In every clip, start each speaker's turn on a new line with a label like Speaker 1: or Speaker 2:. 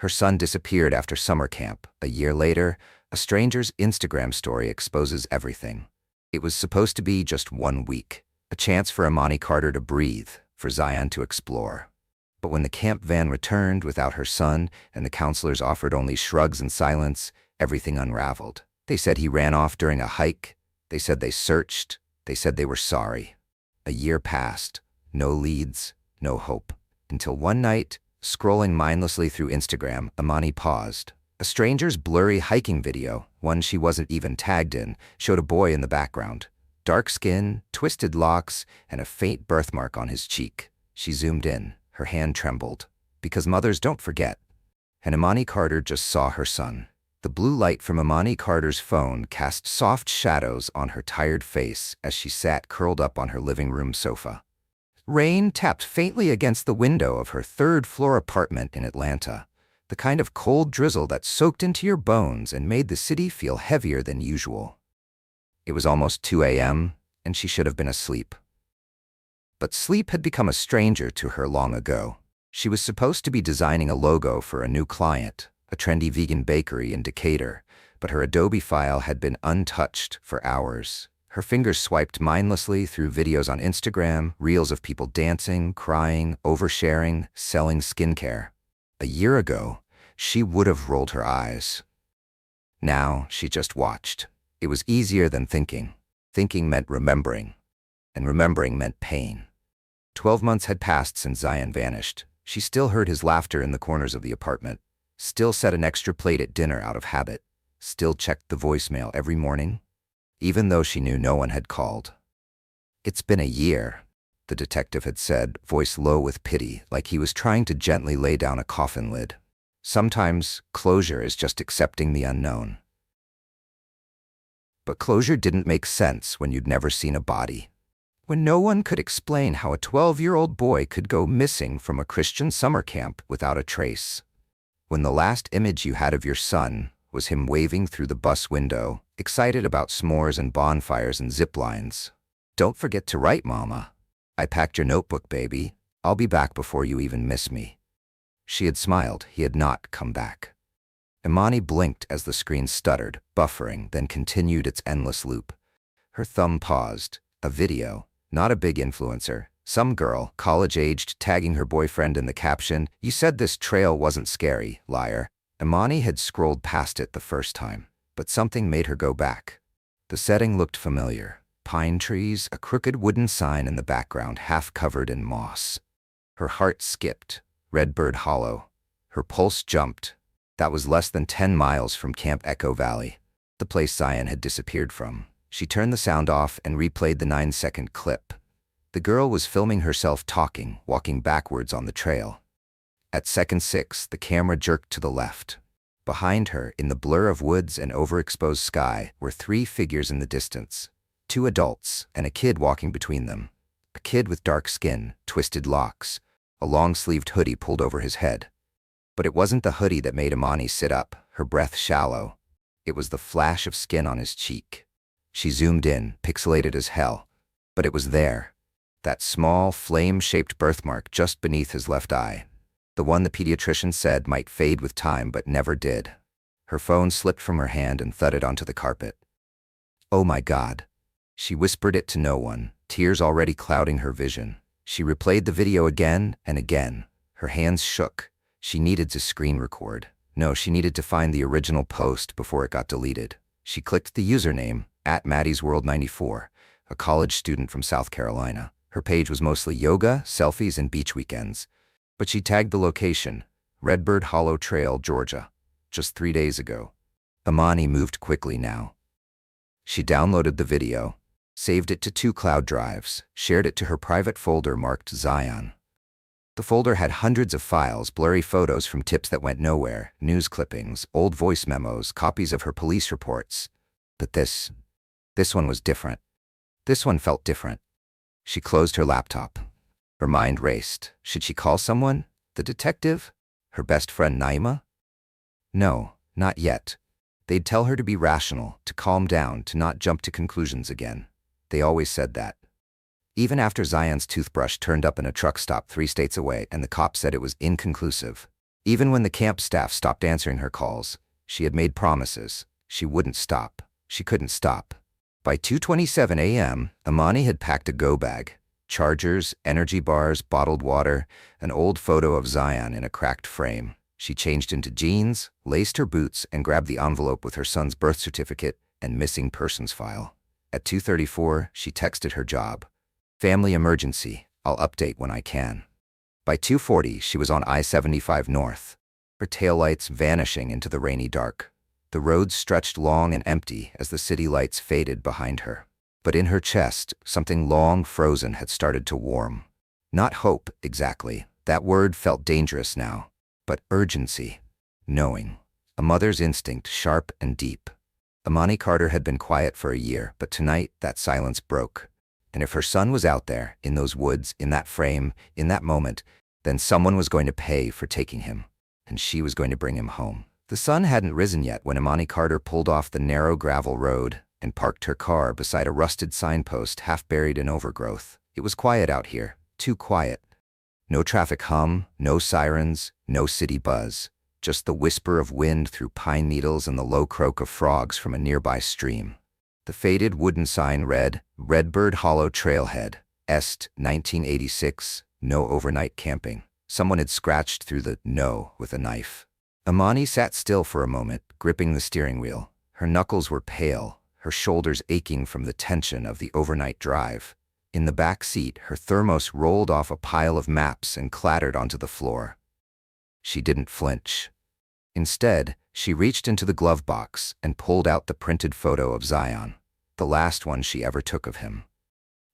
Speaker 1: Her son disappeared after summer camp. A year later, a stranger's Instagram story exposes everything. It was supposed to be just 1 week, a chance for Imani Carter to breathe, for Zion to explore. But when the camp van returned without her son and the counselors offered only shrugs and silence, everything unraveled. They said he ran off during a hike. They said they searched. They said they were sorry. A year passed. No leads, no hope. Until one night, scrolling mindlessly through Instagram, Imani paused. A stranger's blurry hiking video, one she wasn't even tagged in, showed a boy in the background. Dark skin, twisted locks, and a faint birthmark on his cheek. She zoomed in. Her hand trembled. Because mothers don't forget. And Imani Carter just saw her son. The blue light from Imani Carter's phone cast soft shadows on her tired face as she sat curled up on her living room sofa. Rain tapped faintly against the window of her third-floor apartment in Atlanta, the kind of cold drizzle that soaked into your bones and made the city feel heavier than usual. It was almost 2 a.m., and she should have been asleep. But sleep had become a stranger to her long ago. She was supposed to be designing a logo for a new client, a trendy vegan bakery in Decatur, but her Adobe file had been untouched for hours. Her fingers swiped mindlessly through videos on Instagram, reels of people dancing, crying, oversharing, selling skincare. A year ago, she would have rolled her eyes. Now, she just watched. It was easier than thinking. Thinking meant remembering, and remembering meant pain. 12 months had passed since Zion vanished. She still heard his laughter in the corners of the apartment, still set an extra plate at dinner out of habit, still checked the voicemail every morning, even though she knew no one had called. "It's been a year," the detective had said, voice low with pity, like he was trying to gently lay down a coffin lid. Sometimes, closure is just accepting the unknown. But closure didn't make sense when you'd never seen a body. When no one could explain how a 12-year-old boy could go missing from a Christian summer camp without a trace. When the last image you had of your son was him waving through the bus window, excited about s'mores and bonfires and zip lines. "Don't forget to write, Mama. I packed your notebook, baby. I'll be back before you even miss me." She had smiled. He had not come back. Imani blinked as the screen stuttered, buffering, then continued its endless loop. Her thumb paused. A video, not a big influencer. Some girl, college-aged, tagging her boyfriend in the caption, "You said this trail wasn't scary, liar." Imani had scrolled past it the first time, but something made her go back. The setting looked familiar. Pine trees, a crooked wooden sign in the background half covered in moss. Her heart skipped. Redbird Hollow. Her pulse jumped. That was less than 10 miles from Camp Echo Valley, the place Zion had disappeared from. She turned the sound off and replayed the 9-second clip. The girl was filming herself talking, walking backwards on the trail. At second 6, the camera jerked to the left. Behind her, in the blur of woods and overexposed sky, were 3 figures in the distance. 2 adults and a kid walking between them. A kid with dark skin, twisted locks, a long-sleeved hoodie pulled over his head. But it wasn't the hoodie that made Imani sit up, her breath shallow. It was the flash of skin on his cheek. She zoomed in, pixelated as hell. But it was there. That small, flame-shaped birthmark just beneath his left eye. The one the pediatrician said might fade with time but never did. Her phone slipped from her hand and thudded onto the carpet. "Oh my God." She whispered it to no one, tears already clouding her vision. She replayed the video again and again. Her hands shook. She needed to screen record. No, she needed to find the original post before it got deleted. She clicked the username, @Maddie'sWorld94, a college student from South Carolina. Her page was mostly yoga, selfies, and beach weekends. But she tagged the location, Redbird Hollow Trail, Georgia, just 3 days ago. Imani moved quickly now. She downloaded the video, saved it to 2 cloud drives, shared it to her private folder marked Zion. The folder had hundreds of files, blurry photos from tips that went nowhere, news clippings, old voice memos, copies of her police reports. But this one was different. This one felt different. She closed her laptop. Her mind raced. Should she call someone? The detective? Her best friend Naima? No, not yet. They'd tell her to be rational, to calm down, to not jump to conclusions again. They always said that. Even after Zion's toothbrush turned up in a truck stop 3 states away and the cop said it was inconclusive. Even when the camp staff stopped answering her calls, she had made promises. She wouldn't stop. She couldn't stop. By 2:27 a.m., Imani had packed a go bag. Chargers, energy bars, bottled water, an old photo of Zion in a cracked frame. She changed into jeans, laced her boots, and grabbed the envelope with her son's birth certificate and missing persons file. At 2:34, she texted her job. "Family emergency. I'll update when I can." By 2:40, she was on I-75 North, her taillights vanishing into the rainy dark. The road stretched long and empty as the city lights faded behind her. But in her chest, something long frozen had started to warm. Not hope, exactly. That word felt dangerous now. But urgency. Knowing. A mother's instinct, sharp and deep. Imani Carter had been quiet for a year, but tonight that silence broke. And if her son was out there, in those woods, in that frame, in that moment, then someone was going to pay for taking him. And she was going to bring him home. The sun hadn't risen yet when Imani Carter pulled off the narrow gravel road and parked her car beside a rusted signpost half buried in overgrowth. It was quiet out here, too quiet. No traffic hum, no sirens, no city buzz, just the whisper of wind through pine needles and the low croak of frogs from a nearby stream. The faded wooden sign read, "Redbird Hollow Trailhead, Est, 1986, no overnight camping." Someone had scratched through the "no" with a knife. Imani sat still for a moment, gripping the steering wheel. Her knuckles were pale, her shoulders aching from the tension of the overnight drive. In the back seat, her thermos rolled off a pile of maps and clattered onto the floor. She didn't flinch. Instead, she reached into the glove box and pulled out the printed photo of Zion, the last one she ever took of him.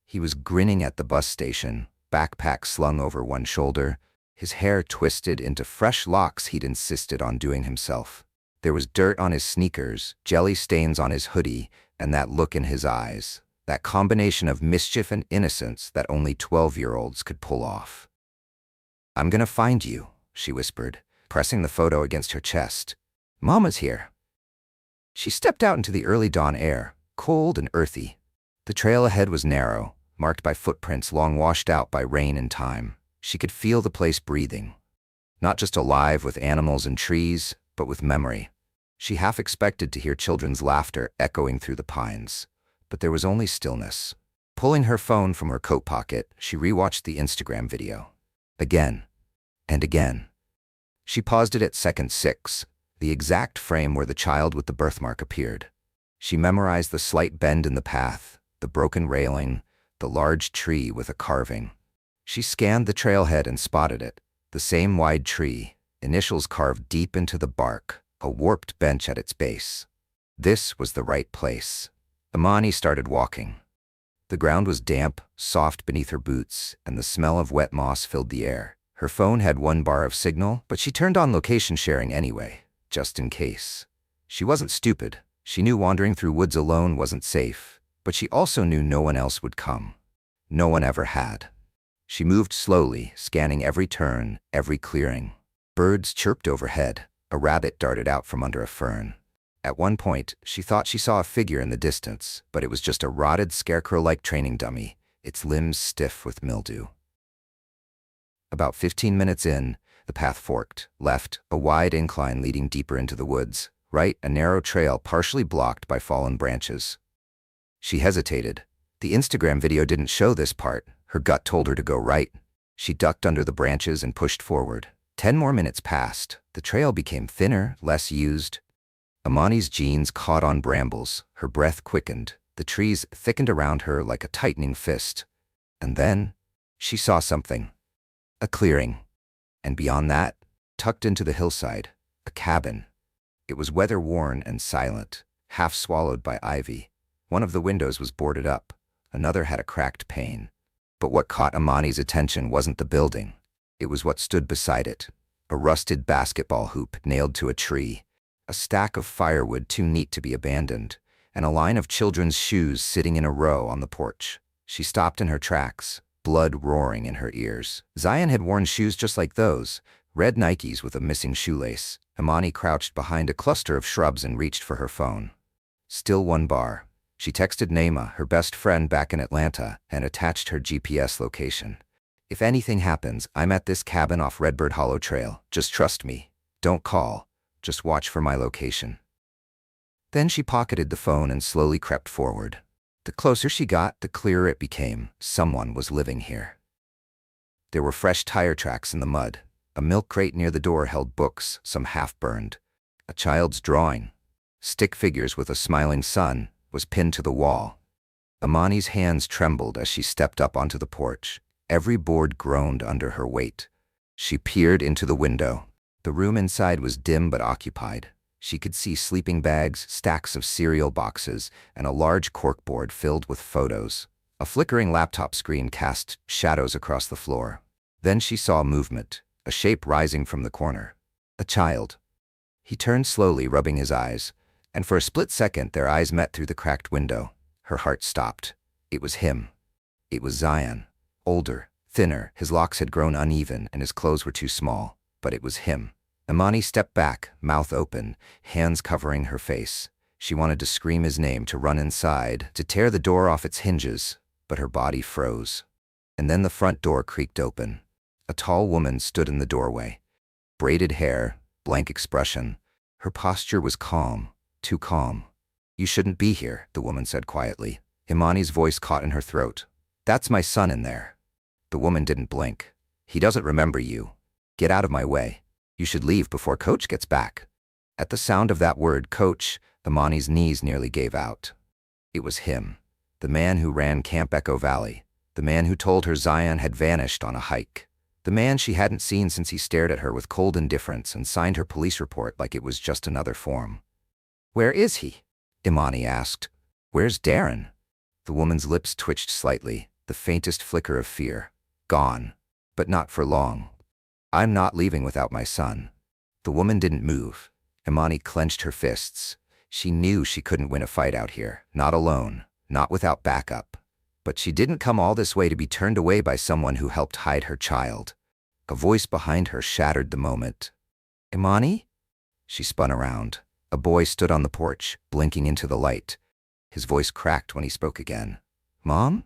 Speaker 1: He was grinning at the bus station, backpack slung over one shoulder, his hair twisted into fresh locks he'd insisted on doing himself. There was dirt on his sneakers, jelly stains on his hoodie, and that look in his eyes, that combination of mischief and innocence that only 12-year-olds could pull off. "I'm gonna find you," she whispered, pressing the photo against her chest. "Mama's here." She stepped out into the early dawn air, cold and earthy. The trail ahead was narrow, marked by footprints long washed out by rain and time. She could feel the place breathing. Not just alive with animals and trees, but with memory. She half expected to hear children's laughter echoing through the pines. But there was only stillness. Pulling her phone from her coat pocket, she rewatched the Instagram video. Again. And again. She paused it at second 6, the exact frame where the child with the birthmark appeared. She memorized the slight bend in the path, the broken railing, the large tree with a carving. She scanned the trailhead and spotted it, the same wide tree, initials carved deep into the bark, a warped bench at its base. This was the right place. Imani started walking. The ground was damp, soft beneath her boots, and the smell of wet moss filled the air. Her phone had 1 bar of signal, but she turned on location sharing anyway, just in case. She wasn't stupid. She knew wandering through woods alone wasn't safe, but she also knew no one else would come. No one ever had. She moved slowly, scanning every turn, every clearing. Birds chirped overhead. A rabbit darted out from under a fern. At one point, she thought she saw a figure in the distance, but it was just a rotted scarecrow-like training dummy, its limbs stiff with mildew. About 15 minutes in, the path forked. Left, a wide incline leading deeper into the woods. Right, a narrow trail partially blocked by fallen branches. She hesitated. The Instagram video didn't show this part. Her gut told her to go right. She ducked under the branches and pushed forward. 10 more minutes passed. The trail became thinner, less used. Imani's jeans caught on brambles. Her breath quickened. The trees thickened around her like a tightening fist. And then, she saw something. A clearing. And beyond that, tucked into the hillside, a cabin. It was weather-worn and silent, half swallowed by ivy. One of the windows was boarded up. Another had a cracked pane. But what caught Imani's attention wasn't the building. It was what stood beside it. A rusted basketball hoop nailed to a tree, a stack of firewood too neat to be abandoned, and a line of children's shoes sitting in a row on the porch. She stopped in her tracks, blood roaring in her ears. Zion had worn shoes just like those, red Nikes with a missing shoelace. Imani crouched behind a cluster of shrubs and reached for her phone. Still 1 bar. She texted Naima, her best friend back in Atlanta, and attached her GPS location. If anything happens, I'm at this cabin off Redbird Hollow Trail. Just trust me. Don't call. Just watch for my location." Then she pocketed the phone and slowly crept forward. The closer she got, the clearer it became. Someone was living here. There were fresh tire tracks in the mud. A milk crate near the door held books, some half-burned. A child's drawing, stick figures with a smiling sun, was pinned to the wall. Imani's hands trembled as she stepped up onto the porch. Every board groaned under her weight. She peered into the window. The room inside was dim but occupied. She could see sleeping bags, stacks of cereal boxes, and a large corkboard filled with photos. A flickering laptop screen cast shadows across the floor. Then she saw movement, a shape rising from the corner. A child. He turned slowly, rubbing his eyes, and for a split second their eyes met through the cracked window. Her heart stopped. It was him. It was Zion. Older, thinner, his locks had grown uneven and his clothes were too small. But it was him. Imani stepped back, mouth open, hands covering her face. She wanted to scream his name, to run inside, to tear the door off its hinges, but her body froze. And then the front door creaked open. A tall woman stood in the doorway. Braided hair, blank expression. Her posture was calm, too calm. "You shouldn't be here," the woman said quietly. Imani's voice caught in her throat. "That's my son in there." The woman didn't blink. "He doesn't remember you. Get out of my way. You should leave before Coach gets back." At the sound of that word, Coach, Imani's knees nearly gave out. It was him, the man who ran Camp Echo Valley, the man who told her Zion had vanished on a hike, the man she hadn't seen since he stared at her with cold indifference and signed her police report like it was just another form. "Where is he?" Imani asked. "Where's Darren?" The woman's lips twitched slightly, the faintest flicker of fear. "Gone. But not for long. I'm not leaving without my son." The woman didn't move. Imani clenched her fists. She knew she couldn't win a fight out here, not alone, not without backup. But she didn't come all this way to be turned away by someone who helped hide her child. A voice behind her shattered the moment. "Imani?" She spun around. A boy stood on the porch, blinking into the light. His voice cracked when he spoke again. "Mom?"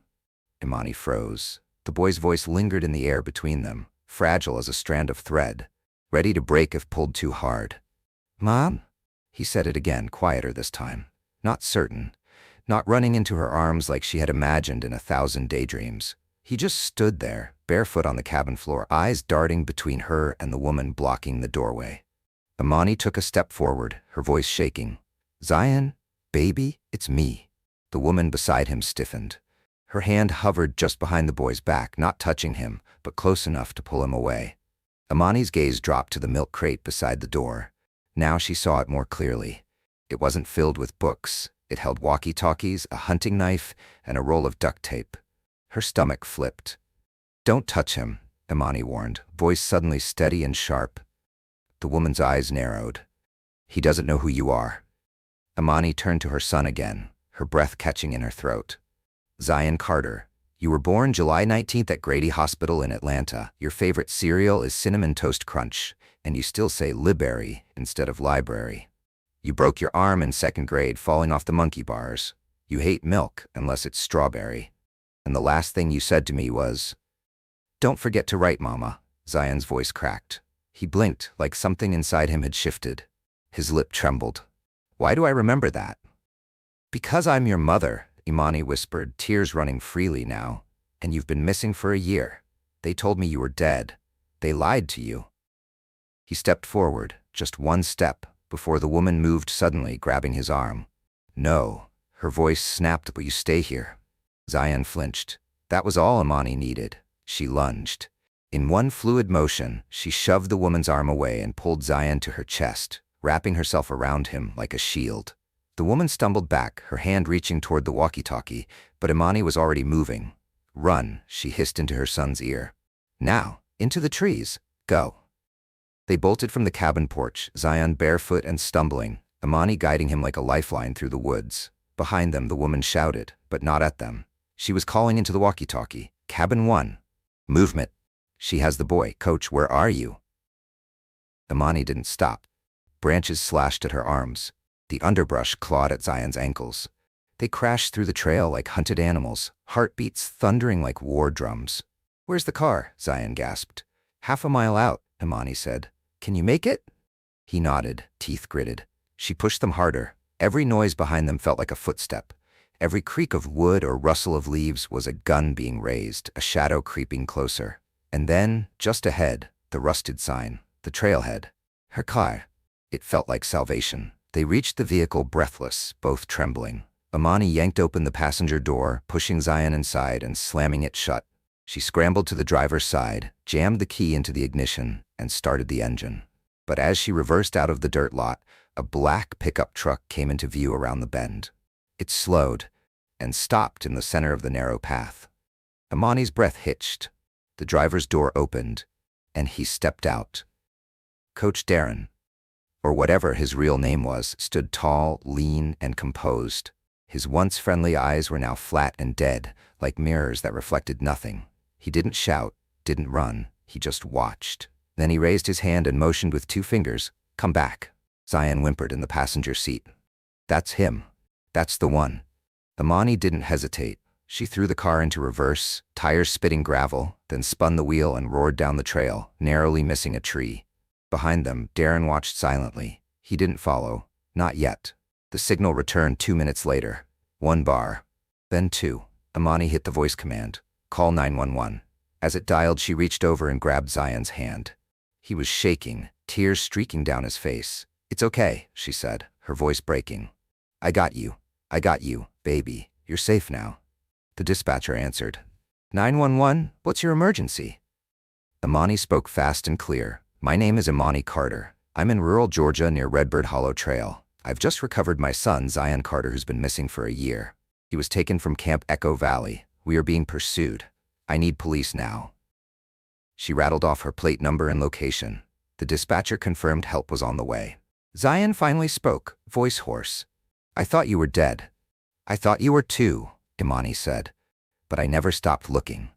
Speaker 1: Imani froze. The boy's voice lingered in the air between them, fragile as a strand of thread, ready to break if pulled too hard. "Mom?" He said it again, quieter this time. Not certain, not running into her arms like she had imagined in 1,000 daydreams. He just stood there, barefoot on the cabin floor, eyes darting between her and the woman blocking the doorway. Imani took a step forward, her voice shaking. "Zion? Baby? It's me." The woman beside him stiffened. Her hand hovered just behind the boy's back, not touching him, but close enough to pull him away. Imani's gaze dropped to the milk crate beside the door. Now she saw it more clearly. It wasn't filled with books. It held walkie-talkies, a hunting knife, and a roll of duct tape. Her stomach flipped. "Don't touch him," Imani warned, voice suddenly steady and sharp. The woman's eyes narrowed. "He doesn't know who you are." Imani turned to her son again, her breath catching in her throat. "Zion Carter, you were born July 19th at Grady Hospital in Atlanta. Your favorite cereal is Cinnamon Toast Crunch, and you still say Liberry instead of library. You broke your arm in 2nd grade falling off the monkey bars. You hate milk unless it's strawberry. And the last thing you said to me was, 'Don't forget to write, Mama.'" Zion's voice cracked. He blinked like something inside him had shifted. His lip trembled. "Why do I remember that?" "Because I'm your mother," Imani whispered, tears running freely now. "And you've been missing for a year. They told me you were dead. They lied to you." He stepped forward, just one step, before the woman moved suddenly, grabbing his arm. "No." Her voice snapped, "But you stay here." Zion flinched. That was all Imani needed. She lunged. In one fluid motion, she shoved the woman's arm away and pulled Zion to her chest, wrapping herself around him like a shield. The woman stumbled back, her hand reaching toward the walkie-talkie, but Imani was already moving. "Run," she hissed into her son's ear. "Now, into the trees. Go." They bolted from the cabin porch, Zion barefoot and stumbling, Imani guiding him like a lifeline through the woods. Behind them, the woman shouted, but not at them. She was calling into the walkie-talkie. "Cabin 1. Movement. She has the boy. Coach, where are you?" Imani didn't stop. Branches slashed at her arms. The underbrush clawed at Zion's ankles. They crashed through the trail like hunted animals, heartbeats thundering like war drums. Where's the car? Zion gasped. Half a mile out, Imani said. Can you make it? He nodded, teeth gritted. She pushed them harder. Every noise behind them felt like a footstep. Every creak of wood or rustle of leaves was a gun being raised, a shadow creeping closer. And then, just ahead, the rusted sign, the trailhead. Her car. It felt like salvation. They reached the vehicle breathless, both trembling. Imani yanked open the passenger door, pushing Zion inside and slamming it shut. She scrambled to the driver's side, jammed the key into the ignition, and started the engine. But as she reversed out of the dirt lot, a black pickup truck came into view around the bend. It slowed and stopped in the center of the narrow path. Imani's breath hitched. The driver's door opened, and he stepped out. Coach Darren, or whatever his real name was, stood tall, lean, and composed. His once friendly eyes were now flat and dead, like mirrors that reflected nothing. He didn't shout, didn't run, he just watched. Then he raised his hand and motioned with 2 fingers. Come back. Zion whimpered in the passenger seat. That's him. That's the one. Imani didn't hesitate. She threw the car into reverse, tires spitting gravel, then spun the wheel and roared down the trail, narrowly missing a tree. Behind them, Darren watched silently. He didn't follow. Not yet. The signal returned 2 minutes later. 1 bar. Then 2. Imani hit the voice command. Call 911. As it dialed, she reached over and grabbed Zion's hand. He was shaking, tears streaking down his face. It's okay, she said, her voice breaking. I got you, baby. You're safe now. The dispatcher answered. 911, what's your emergency? Imani spoke fast and clear. My name is Imani Carter. I'm in rural Georgia near Redbird Hollow Trail. I've just recovered my son, Zion Carter, who's been missing for a year. He was taken from Camp Echo Valley. We are being pursued. I need police now. She rattled off her plate number and location. The dispatcher confirmed help was on the way. Zion finally spoke, voice hoarse. I thought you were dead. I thought you were too, Imani said. But I never stopped looking.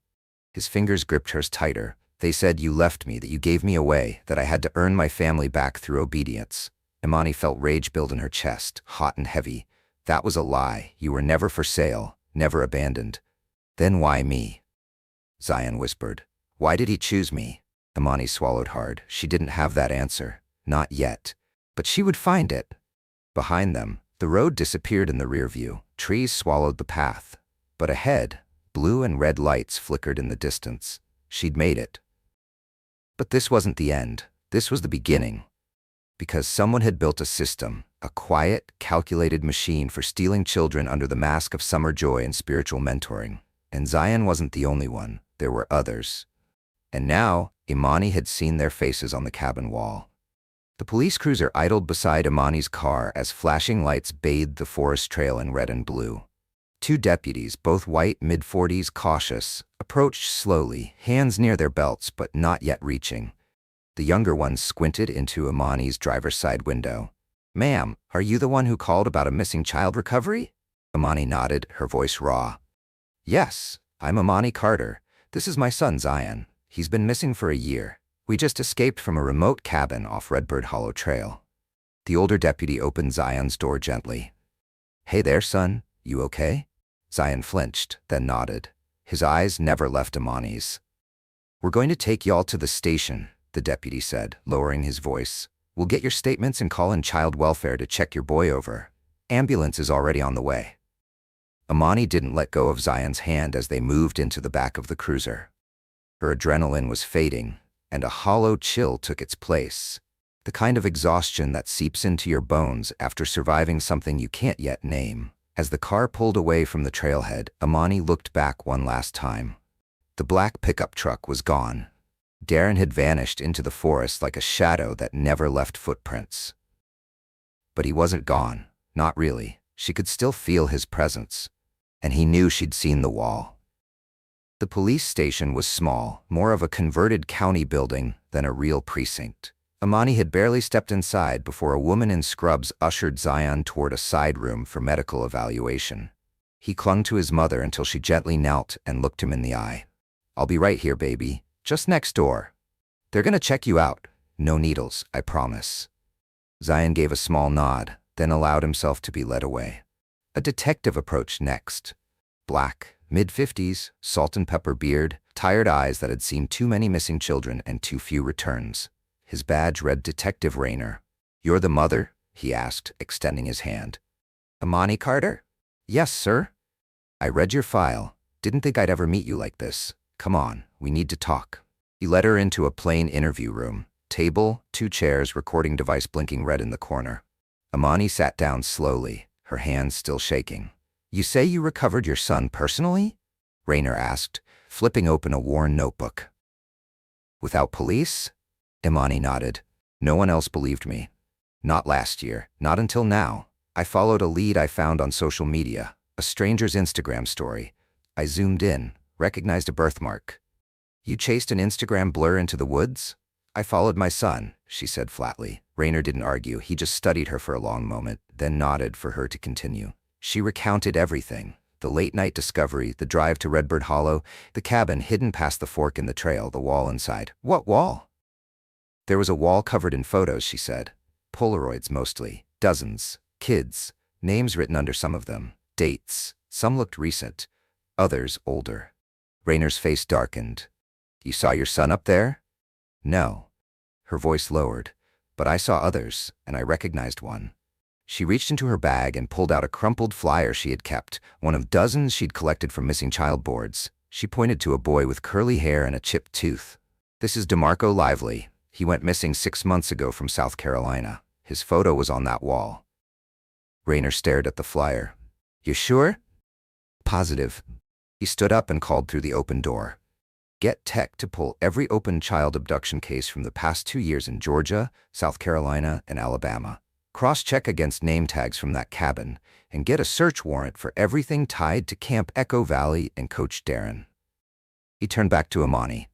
Speaker 1: His fingers gripped hers tighter. They said you left me, that you gave me away, that I had to earn my family back through obedience. Imani felt rage build in her chest, hot and heavy. That was a lie. You were never for sale, never abandoned. Then why me? Zion whispered. Why did he choose me? Imani swallowed hard. She didn't have that answer. Not yet. But she would find it. Behind them, the road disappeared in the rear view. Trees swallowed the path. But ahead, blue and red lights flickered in the distance. She'd made it. But this wasn't the end. This was the beginning. Because someone had built a system, a quiet, calculated machine for stealing children under the mask of summer joy and spiritual mentoring. And Zion wasn't the only one. There were others. And now, Imani had seen their faces on the cabin wall. The police cruiser idled beside Imani's car as flashing lights bathed the forest trail in red and blue. 2 deputies, both white, mid-40s, cautious, approached slowly, hands near their belts but not yet reaching. The younger one squinted into Imani's driver's side window. Ma'am, are you the one who called about a missing child recovery? Imani nodded, her voice raw. Yes, I'm Imani Carter. This is my son, Zion. He's been missing for a year. We just escaped from a remote cabin off Redbird Hollow Trail. The older deputy opened Zion's door gently. Hey there, son. You okay? Zion flinched, then nodded. His eyes never left Imani's. We're going to take y'all to the station, the deputy said, lowering his voice. We'll get your statements and call in child welfare to check your boy over. Ambulance is already on the way. Imani didn't let go of Zion's hand as they moved into the back of the cruiser. Her adrenaline was fading, and a hollow chill took its place. The kind of exhaustion that seeps into your bones after surviving something you can't yet name. As the car pulled away from the trailhead, Imani looked back one last time. The black pickup truck was gone. Darren had vanished into the forest like a shadow that never left footprints. But he wasn't gone. Not really. She could still feel his presence. And he knew she'd seen the wall. The police station was small, more of a converted county building than a real precinct. Imani had barely stepped inside before a woman in scrubs ushered Zion toward a side room for medical evaluation. He clung to his mother until she gently knelt and looked him in the eye. I'll be right here, baby. Just next door. They're gonna check you out. No needles, I promise. Zion gave a small nod, then allowed himself to be led away. A detective approached next. Black, mid-50s, salt and pepper beard, tired eyes that had seen too many missing children and too few returns. His badge read Detective Rayner. "You're the mother?" he asked, extending his hand. "Imani Carter?" "Yes, sir." "I read your file. Didn't think I'd ever meet you like this. Come on, we need to talk." He led her into a plain interview room. Table, 2 chairs, recording device blinking red in the corner. Imani sat down slowly, her hands still shaking. "You say you recovered your son personally?" Rayner asked, flipping open a worn notebook. "Without police?" Imani nodded. "No one else believed me. Not last year, not until now. I followed a lead I found on social media, a stranger's Instagram story. I zoomed in, recognized a birthmark." "You chased an Instagram blur into the woods?" "I followed my son," she said flatly. Rayner didn't argue. He just studied her for a long moment, then nodded for her to continue. She recounted everything. The late-night discovery, the drive to Redbird Hollow, the cabin hidden past the fork in the trail, the wall inside. "What wall?" "There was a wall covered in photos," she said. "Polaroids mostly. Dozens. Kids. Names written under some of them. Dates. Some looked recent. Others older." Rayner's face darkened. "You saw your son up there?" "No." Her voice lowered. "But I saw others, and I recognized one." She reached into her bag and pulled out a crumpled flyer she had kept, one of dozens she'd collected from missing child boards. She pointed to a boy with curly hair and a chipped tooth. "This is DeMarco Lively. He went missing 6 months ago from South Carolina. His photo was on that wall." Rayner stared at the flyer. "You sure?" "Positive." He stood up and called through the open door. "Get tech to pull every open child abduction case from the past 2 years in Georgia, South Carolina, and Alabama. Cross-check against name tags from that cabin, and get a search warrant for everything tied to Camp Echo Valley and Coach Darren." He turned back to Imani.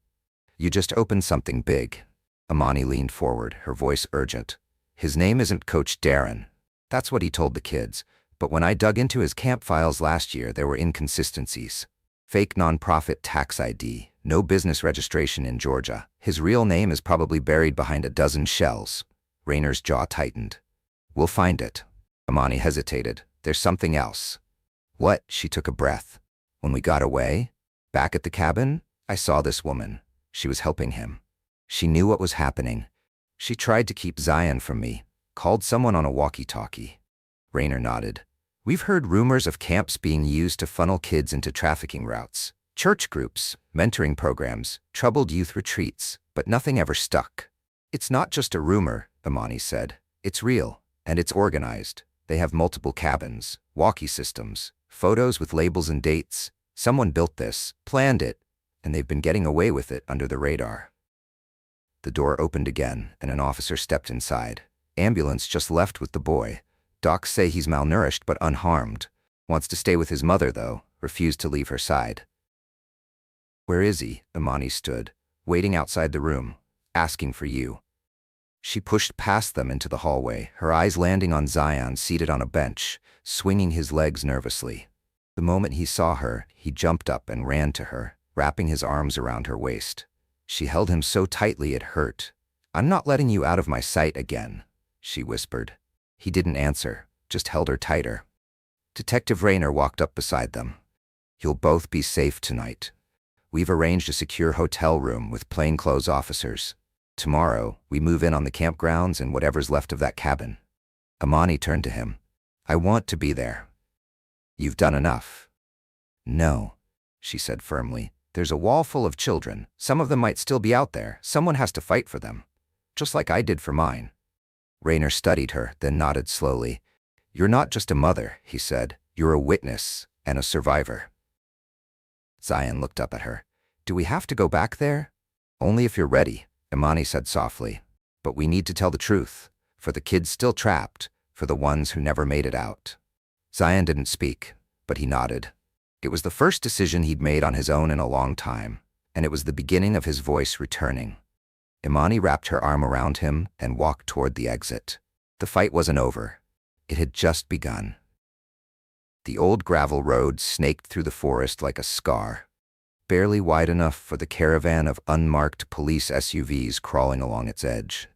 Speaker 1: "You just opened something big." Imani leaned forward, her voice urgent. "His name isn't Coach Darren." That's what he told the kids. But when I dug into his camp files last year, there were inconsistencies. Fake nonprofit tax ID, no business registration in Georgia. His real name is probably buried behind a dozen shells. Rayner's jaw tightened. "We'll find it." Imani hesitated. "There's something else." "What?" She took a breath. "When we got away, back at the cabin, I saw this woman. She was helping him. She knew what was happening. She tried to keep Zion from me, called someone on a walkie-talkie." Rayner nodded. "We've heard rumors of camps being used to funnel kids into trafficking routes. Church groups, mentoring programs, troubled youth retreats, but nothing ever stuck." "It's not just a rumor," Imani said. "It's real. And it's organized. They have multiple cabins, walkie systems, photos with labels and dates. Someone built this, planned it, and they've been getting away with it under the radar." The door opened again, and an officer stepped inside. "Ambulance just left with the boy. Docs say he's malnourished but unharmed. Wants to stay with his mother, though. Refused to leave her side." "Where is he?" Imani stood, waiting outside the room. "Asking for you." She pushed past them into the hallway, her eyes landing on Zion seated on a bench, swinging his legs nervously. The moment he saw her, he jumped up and ran to her, wrapping his arms around her waist. She held him so tightly it hurt. "I'm not letting you out of my sight again," she whispered. He didn't answer, just held her tighter. Detective Rayner walked up beside them. "You'll both be safe tonight. We've arranged a secure hotel room with plainclothes officers. Tomorrow, we move in on the campgrounds and whatever's left of that cabin." Imani turned to him. "I want to be there." "You've done enough." "No," she said firmly. "There's a wall full of children. Some of them might still be out there. Someone has to fight for them. Just like I did for mine." Rayner studied her, then nodded slowly. "You're not just a mother," he said. "You're a witness and a survivor." Zion looked up at her. "Do we have to go back there?" "Only if you're ready," Imani said softly. "But we need to tell the truth. For the kids still trapped, for the ones who never made it out." Zion didn't speak, but he nodded. It was the first decision he'd made on his own in a long time, and it was the beginning of his voice returning. Imani wrapped her arm around him and walked toward the exit. The fight wasn't over. It had just begun. The old gravel road snaked through the forest like a scar, barely wide enough for the caravan of unmarked police SUVs crawling along its edge.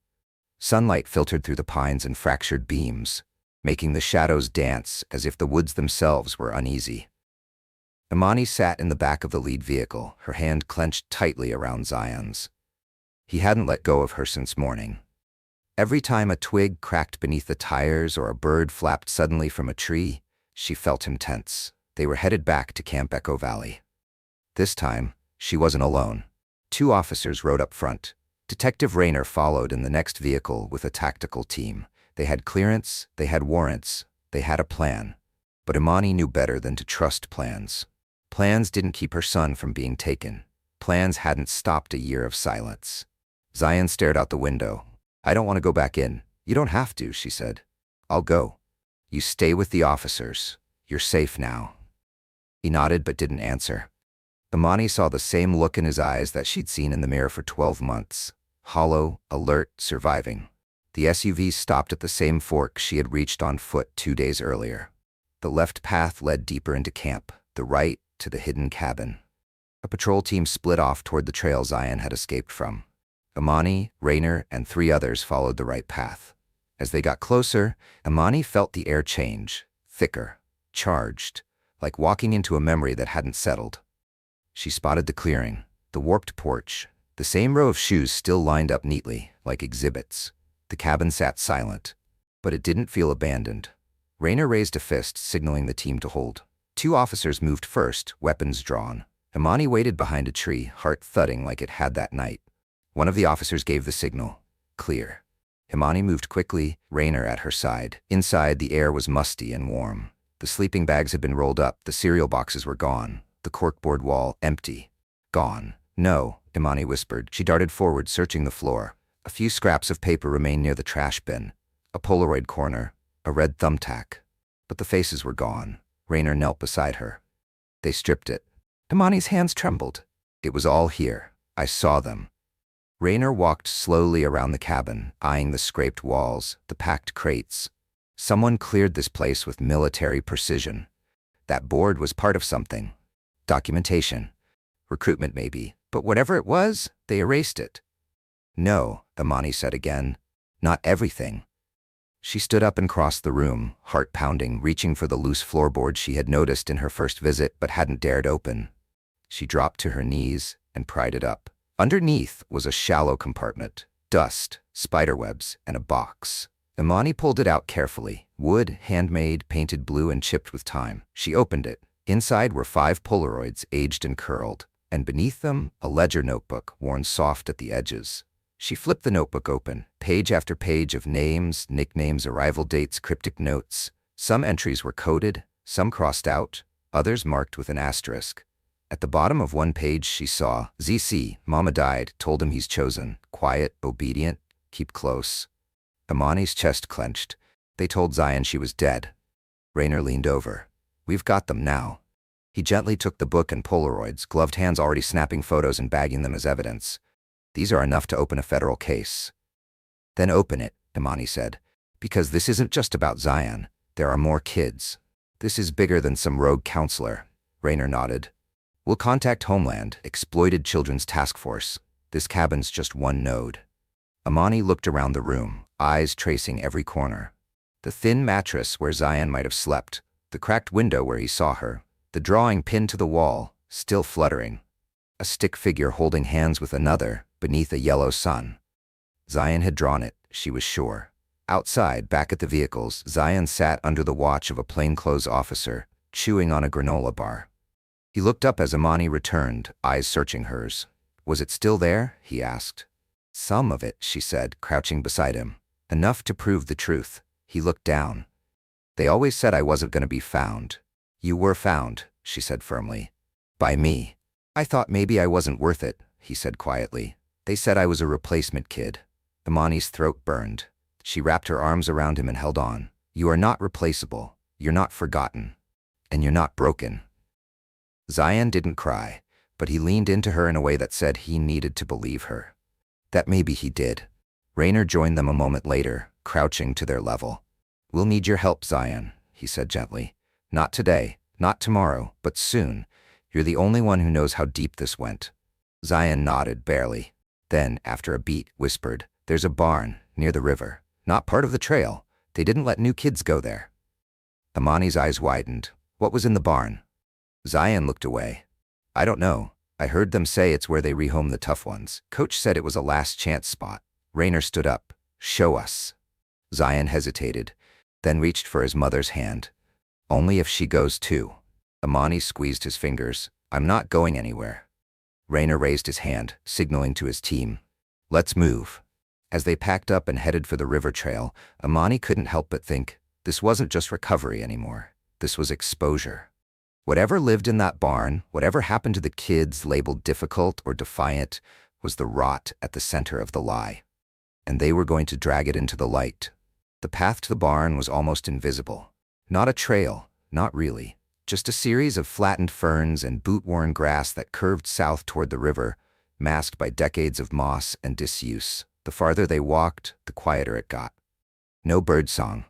Speaker 1: Sunlight filtered through the pines and fractured beams, making the shadows dance as if the woods themselves were uneasy. Imani sat in the back of the lead vehicle, her hand clenched tightly around Zion's. He hadn't let go of her since morning. Every time a twig cracked beneath the tires or a bird flapped suddenly from a tree, she felt him tense. They were headed back to Camp Echo Valley. This time, she wasn't alone. 2 officers rode up front. Detective Rayner followed in the next vehicle with a tactical team. They had clearance, they had warrants, they had a plan. But Imani knew better than to trust plans. Plans didn't keep her son from being taken. Plans hadn't stopped a year of silence. Zion stared out the window. "I don't want to go back in." "You don't have to," she said. "I'll go. You stay with the officers. You're safe now." He nodded but didn't answer. Imani saw the same look in his eyes that she'd seen in the mirror for 12 months. Hollow, alert, surviving. The SUV stopped at the same fork she had reached on foot 2 days earlier. The left path led deeper into camp, the right to the hidden cabin. A patrol team split off toward the trail Zion had escaped from. Imani, Rayner, and 3 others followed the right path. As they got closer, Imani felt the air change, thicker, charged, like walking into a memory that hadn't settled. She spotted the clearing, the warped porch, the same row of shoes still lined up neatly, like exhibits. The cabin sat silent, but it didn't feel abandoned. Rayner raised a fist, signaling the team to hold. 2 officers moved first, weapons drawn. Imani waited behind a tree, heart thudding like it had that night. One of the officers gave the signal. Clear. Imani moved quickly, Rayner at her side. Inside, the air was musty and warm. The sleeping bags had been rolled up, the cereal boxes were gone. The corkboard wall empty. Gone. "No," Imani whispered. She darted forward, searching the floor. A few scraps of paper remained near the trash bin. A Polaroid corner, a red thumbtack. But the faces were gone. Rayner knelt beside her. They stripped it. Imani's hands trembled. "It was all here. I saw them." Rayner walked slowly around the cabin, eyeing the scraped walls, the packed crates. Someone cleared this place with military precision. That board was part of something. Documentation. Recruitment maybe. But whatever it was, they erased it. "No," Imani said again. "Not everything." She stood up and crossed the room, heart pounding, reaching for the loose floorboard she had noticed in her first visit but hadn't dared open. She dropped to her knees and pried it up. Underneath was a shallow compartment, dust, spiderwebs, and a box. Imani pulled it out carefully. Wood, handmade, painted blue and chipped with time. She opened it. Inside were 5 Polaroids, aged and curled, and beneath them, a ledger notebook, worn soft at the edges. She flipped the notebook open, page after page of names, nicknames, arrival dates, cryptic notes. Some entries were coded, some crossed out, others marked with an asterisk. At the bottom of one page she saw, "ZC, Mama died, told him he's chosen. Quiet, obedient, keep close." Imani's chest clenched. They told Zion she was dead. Rayner leaned over. "We've got them now." He gently took the book and Polaroids, gloved hands already snapping photos and bagging them as evidence. "These are enough to open a federal case." "Then open it," Imani said. "Because this isn't just about Zion. There are more kids. This is bigger than some rogue counselor." Rayner nodded. "We'll contact Homeland, Exploited Children's Task Force. This cabin's just one node." Imani looked around the room, eyes tracing every corner. The thin mattress where Zion might have slept, the cracked window where he saw her, the drawing pinned to the wall, still fluttering. A stick figure holding hands with another, beneath a yellow sun. Zion had drawn it, she was sure. Outside, back at the vehicles, Zion sat under the watch of a plainclothes officer, chewing on a granola bar. He looked up as Imani returned, eyes searching hers. "Was it still there?" he asked. "Some of it," she said, crouching beside him. "Enough to prove the truth." He looked down. "They always said I wasn't going to be found." "You were found," she said firmly. "By me." "I thought maybe I wasn't worth it," he said quietly. "They said I was a replacement kid." Imani's throat burned. She wrapped her arms around him and held on. "You are not replaceable. You're not forgotten. And you're not broken." Zion didn't cry, but he leaned into her in a way that said he needed to believe her. That maybe he did. Rayner joined them a moment later, crouching to their level. "We'll need your help, Zion," he said gently. "Not today, not tomorrow, but soon. You're the only one who knows how deep this went." Zion nodded, barely. Then, after a beat, whispered, "There's a barn, near the river. Not part of the trail. They didn't let new kids go there." Imani's eyes widened. "What was in the barn?" Zion looked away. I don't know. I heard them say it's where they rehome the tough ones. Coach said it was a last chance spot. Rainer stood up. Show us. Zion hesitated, then reached for his mother's hand. Only if she goes too. Amani squeezed his fingers. I'm not going anywhere. Rainer raised his hand, signaling to his team. Let's move. As they packed up and headed for the river trail, Amani couldn't help but think, this wasn't just recovery anymore. This was exposure. Whatever lived in that barn, whatever happened to the kids labeled difficult or defiant, was the rot at the center of the lie. And they were going to drag it into the light. The path to the barn was almost invisible. Not a trail, not really. Just a series of flattened ferns and boot-worn grass that curved south toward the river, masked by decades of moss and disuse. The farther they walked, the quieter it got. No birdsong.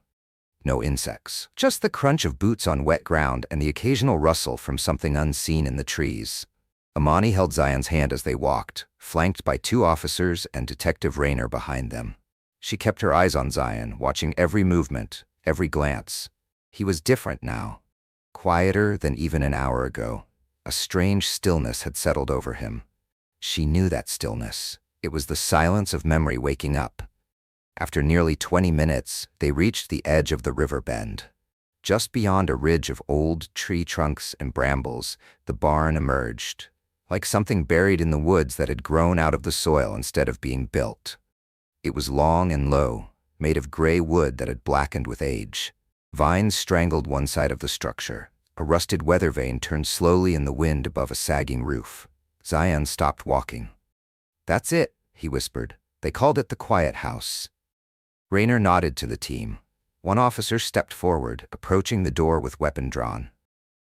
Speaker 1: No insects. Just the crunch of boots on wet ground and the occasional rustle from something unseen in the trees. Amani held Zion's hand as they walked, flanked by 2 officers and Detective Rainer behind them. She kept her eyes on Zion, watching every movement, every glance. He was different now. Quieter than even an hour ago. A strange stillness had settled over him. She knew that stillness. It was the silence of memory waking up. After nearly 20 minutes, they reached the edge of the river bend. Just beyond a ridge of old tree trunks and brambles, the barn emerged, like something buried in the woods that had grown out of the soil instead of being built. It was long and low, made of gray wood that had blackened with age. Vines strangled one side of the structure. A rusted weather vane turned slowly in the wind above a sagging roof. Zion stopped walking. That's it, he whispered. They called it the Quiet House. Rainer nodded to the team. One officer stepped forward, approaching the door with weapon drawn.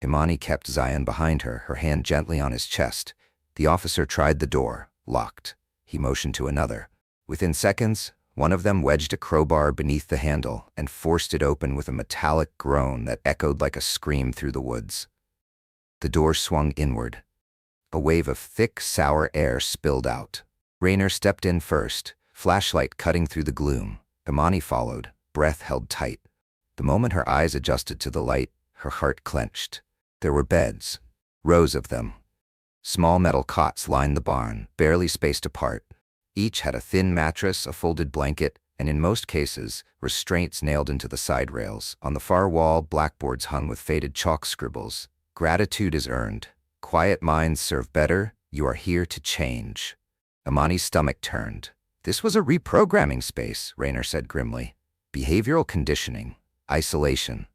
Speaker 1: Imani kept Zion behind her, her hand gently on his chest. The officer tried the door, locked. He motioned to another. Within seconds, one of them wedged a crowbar beneath the handle and forced it open with a metallic groan that echoed like a scream through the woods. The door swung inward. A wave of thick, sour air spilled out. Rainer stepped in first, flashlight cutting through the gloom. Imani followed, breath held tight. The moment her eyes adjusted to the light, her heart clenched. There were beds, rows of them. Small metal cots lined the barn, barely spaced apart. Each had a thin mattress, a folded blanket, and in most cases, restraints nailed into the side rails. On the far wall, blackboards hung with faded chalk scribbles. Gratitude is earned. Quiet minds serve better. You are here to change. Imani's stomach turned. This was a reprogramming space, Rainer said grimly. Behavioral conditioning. Isolation.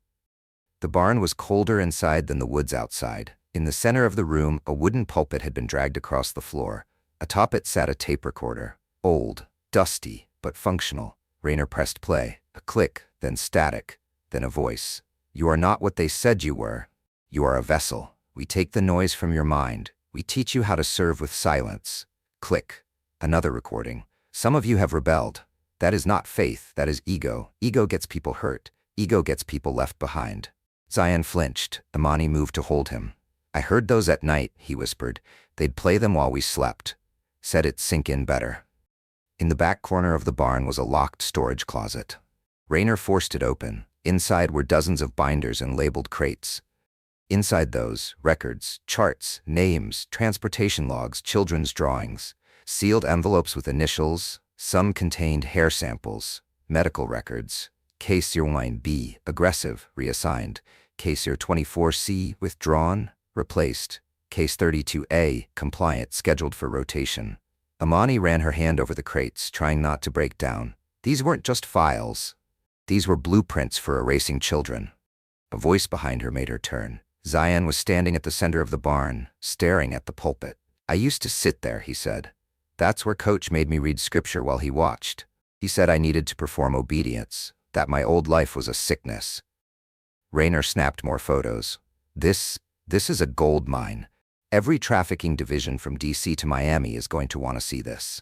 Speaker 1: The barn was colder inside than the woods outside. In the center of the room, a wooden pulpit had been dragged across the floor. Atop it sat a tape recorder. Old, dusty, but functional. Rainer pressed play. A click, then static, then a voice. You are not what they said you were. You are a vessel. We take the noise from your mind. We teach you how to serve with silence. Click. Another recording. Some of you have rebelled. That is not faith, that is ego. Ego gets people hurt. Ego gets people left behind. Zion flinched. Imani moved to hold him. I heard those at night, he whispered. They'd play them while we slept. Said it'd sink in better. In the back corner of the barn was a locked storage closet. Rainer forced it open. Inside were dozens of binders and labeled crates. Inside those, records, charts, names, transportation logs, children's drawings. Sealed envelopes with initials, some contained hair samples, medical records, Case 09B, aggressive, reassigned, Case 24C, withdrawn, replaced, Case 32A, compliant, scheduled for rotation. Imani ran her hand over the crates, trying not to break down. These weren't just files. These were blueprints for erasing children. A voice behind her made her turn. Zion was standing at the center of the barn, staring at the pulpit. I used to sit there, he said. That's where Coach made me read scripture while he watched. He said I needed to perform obedience, that my old life was a sickness. Rainer snapped more photos. This is a gold mine. Every trafficking division from DC to Miami is going to want to see this.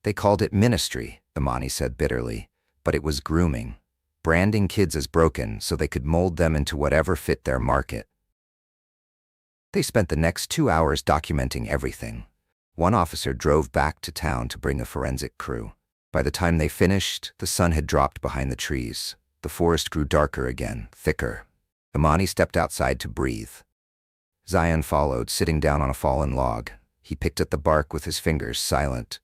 Speaker 1: They called it ministry, Imani said bitterly, but it was grooming. Branding kids as broken so they could mold them into whatever fit their market. They spent the next 2 hours documenting everything. One officer drove back to town to bring a forensic crew. By the time they finished, the sun had dropped behind the trees. The forest grew darker again, thicker. Imani stepped outside to breathe. Zion followed, sitting down on a fallen log. He picked at the bark with his fingers, silent.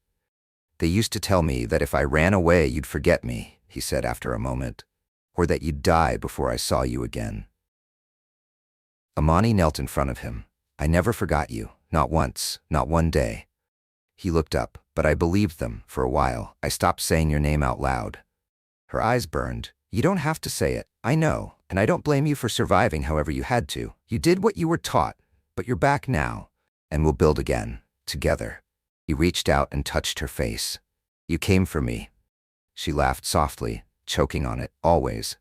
Speaker 1: "They used to tell me that if I ran away, you'd forget me," he said after a moment, "or that you'd die before I saw you again." Imani knelt in front of him. "I never forgot you, not once, not one day." He looked up, "But I believed them for a while. I stopped saying your name out loud." Her eyes burned. "You don't have to say it. I know, and I don't blame you for surviving however you had to. You did what you were taught, but you're back now, and we'll build again, together." He reached out and touched her face. "You came for me." She laughed softly, choking on it, always.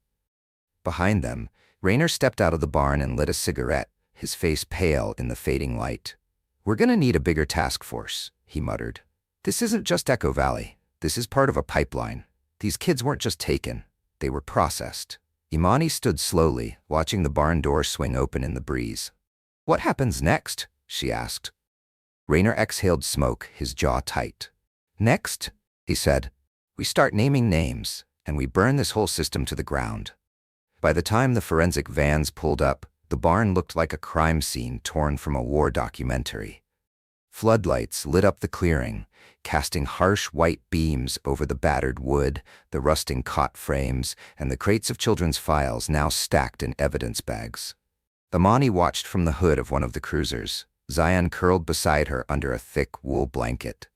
Speaker 1: Behind them, Raynor stepped out of the barn and lit a cigarette, his face pale in the fading light. "We're gonna need a bigger task force," he muttered. "This isn't just Echo Valley. This is part of a pipeline. These kids weren't just taken. They were processed." Imani stood slowly, watching the barn door swing open in the breeze. "What happens next?" she asked. Raynor exhaled smoke, his jaw tight. "Next," he said, "we start naming names, and we burn this whole system to the ground." By the time the forensic vans pulled up, the barn looked like a crime scene torn from a war documentary. Floodlights lit up the clearing, casting harsh white beams over the battered wood, the rusting cot frames, and the crates of children's files now stacked in evidence bags. Imani watched from the hood of one of the cruisers, Zion curled beside her under a thick wool blanket.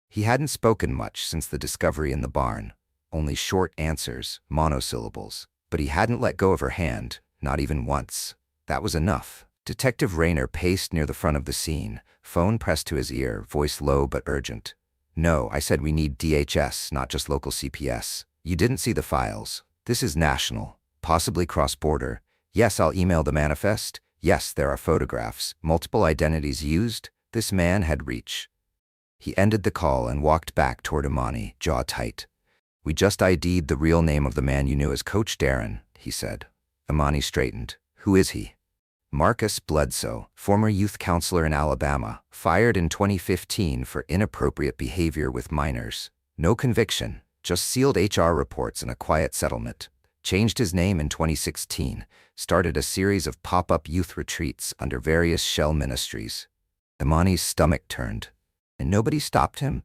Speaker 1: He hadn't spoken much since the discovery in the barn, only short answers, monosyllables. But he hadn't let go of her hand, not even once. That was enough. Detective Raynor paced near the front of the scene, phone pressed to his ear, voice low but urgent. "No, I said we need DHS, not just local CPS. You didn't see the files. This is national, possibly cross-border. Yes, I'll email the manifest. Yes, there are photographs, multiple identities used. This man had reach." He ended the call and walked back toward Imani, jaw tight. "We just ID'd the real name of the man you knew as Coach Darren," he said. Imani straightened. "Who is he?" "Marcus Bledsoe, former youth counselor in Alabama, fired in 2015 for inappropriate behavior with minors. No conviction, just sealed HR reports and a quiet settlement. Changed his name in 2016, started a series of pop-up youth retreats under various shell ministries." Imani's stomach turned. "And nobody stopped him?"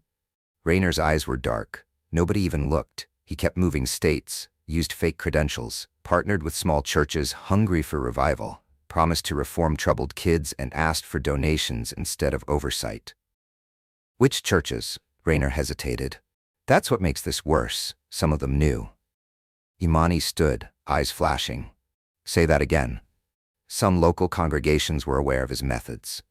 Speaker 1: Raynor's eyes were dark. Nobody even looked. He kept moving states, used fake credentials, partnered with small churches hungry for revival, promised to reform troubled kids, and asked for donations instead of oversight. "Which churches?" Raynor hesitated. "That's what makes this worse. Some of them knew." Imani stood, eyes flashing. "Say that again." "Some local congregations were aware of his methods.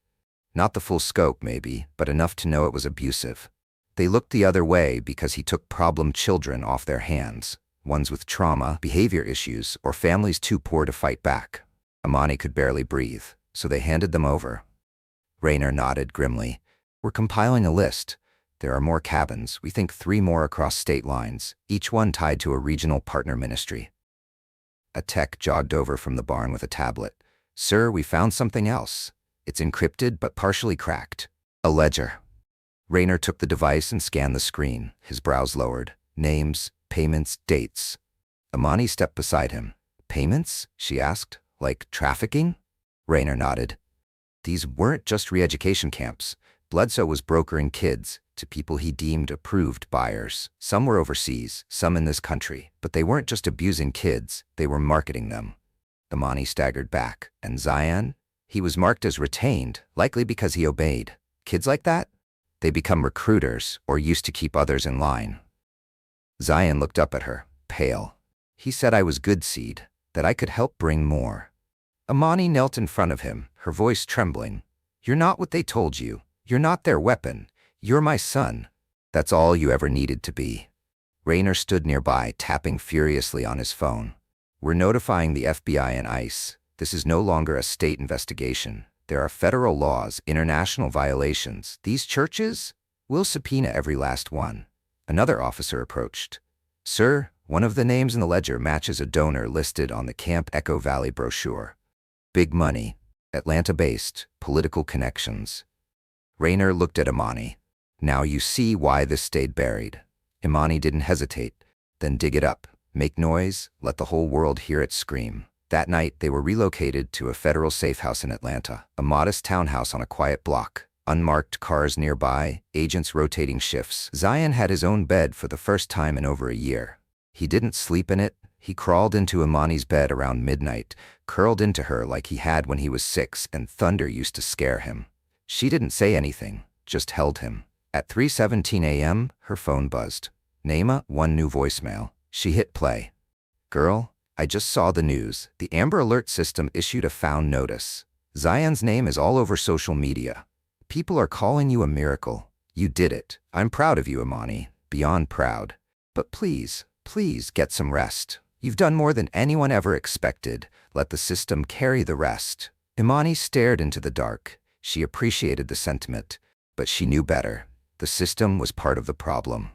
Speaker 1: Not the full scope, maybe, but enough to know it was abusive. They looked the other way because he took problem children off their hands, ones with trauma, behavior issues, or families too poor to fight back." Imani could barely breathe, so they handed them over. Raynor nodded grimly. "We're compiling a list. There are more cabins, we think 3 more across state lines, each one tied to a regional partner ministry." A tech jogged over from the barn with a tablet. "Sir, we found something else. It's encrypted but partially cracked. A ledger." Raynor took the device and scanned the screen, his brows lowered. Names, payments, dates. Imani stepped beside him. "Payments?" she asked. "Like trafficking?" Raynor nodded. "These weren't just re-education camps. Bledsoe was brokering kids to people he deemed approved buyers. Some were overseas, some in this country. But they weren't just abusing kids, they were marketing them." Imani staggered back. "And Zion? He was marked as retained, likely because he obeyed. Kids like that? They become recruiters or used to keep others in line." Zion looked up at her, pale. "He said I was good seed, that I could help bring more." Imani knelt in front of him, her voice trembling. "You're not what they told you. You're not their weapon. You're my son. That's all you ever needed to be." Raynor stood nearby, tapping furiously on his phone. "We're notifying the FBI and ICE. This is no longer a state investigation. There are federal laws, international violations. These churches? We'll subpoena every last one." Another officer approached. "Sir, one of the names in the ledger matches a donor listed on the Camp Echo Valley brochure. Big money, Atlanta-based, political connections." Raynor looked at Imani. "Now you see why this stayed buried." Imani didn't hesitate. "Then dig it up. Make noise. Let the whole world hear it scream." That night, they were relocated to a federal safe house in Atlanta, a modest townhouse on a quiet block. Unmarked cars nearby, agents rotating shifts. Zion had his own bed for the first time in over a year. He didn't sleep in it. He crawled into Imani's bed around midnight, curled into her like he had when he was 6, and thunder used to scare him. She didn't say anything, just held him. At 3:17 a.m., her phone buzzed. Naima, one new voicemail. She hit play. Girl, I just saw the news. The Amber Alert system issued a found notice. Zion's name is all over social media. People are calling you a miracle. You did it. I'm proud of you, Imani. Beyond proud. But please, please get some rest. You've done more than anyone ever expected. Let the system carry the rest. Imani stared into the dark. She appreciated the sentiment, but she knew better. The system was part of the problem.